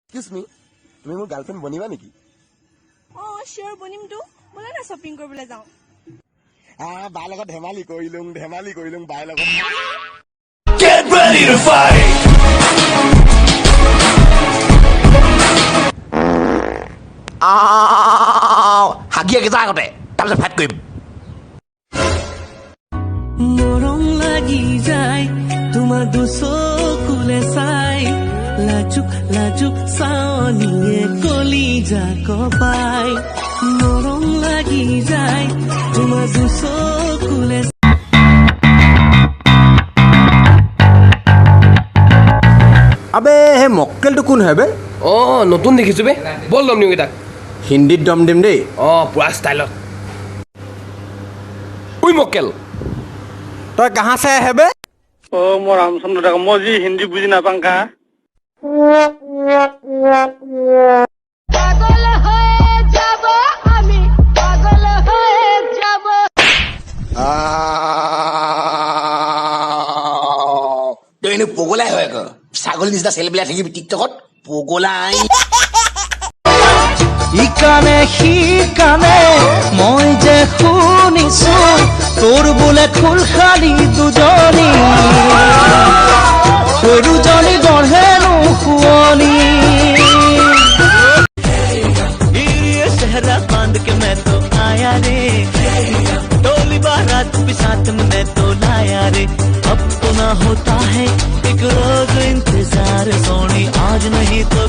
Excuse মি, তুমি মোৰ girlfriend বনিবা নেকি? চিয়ৰ বনিমতো, ব'লা না শ্বপিং কৰিবলৈ যাওঁ। বাৰ লগত ধেমালি কৰিলোং বাৰ লগত। Get ready to fight! Hagia কেইটা আগতে তাৰপিছত ফাইট কৰিম। মৰম লাগি যায় তোমাৰ দুচকুলে চাই, লাজুক লাজুক চাৱনিয়ে কলিজা কপাই। মৰম লাগি যায় তোমাৰ দুচকুলে। আবে সেই মক্কেলটো কোন হয় বে? নতুন দেখিছো বে, বল দম দিম কেইটাক। হিন্দীত দম দিম দেই। পুৰা ষ্টাইলত। উই মক্কেল, তই কাহা চাই আহে বে? মই ৰামচন্দ্ৰ ডাকা, মই যি হিন্দী বুজি নাপাং কা। তই এনে পগলাই হয় আকৌ, ছাগলী নিচিনা চেল বিলাই থাকিবি টিকটকত, পগলাই। ইকানে সিকানে মই যে শুনিছো, তোৰ বোলে খোল খালি দুজনী, দুজনী গঢ়েনো শুৱনি। চেহৰা বান্ধ के मैं तो आया रे, टोली बारात भी साथ में तो लाया रे। अब तो ना होता है एक रोज इंतजार सोनी, आज नहीं तो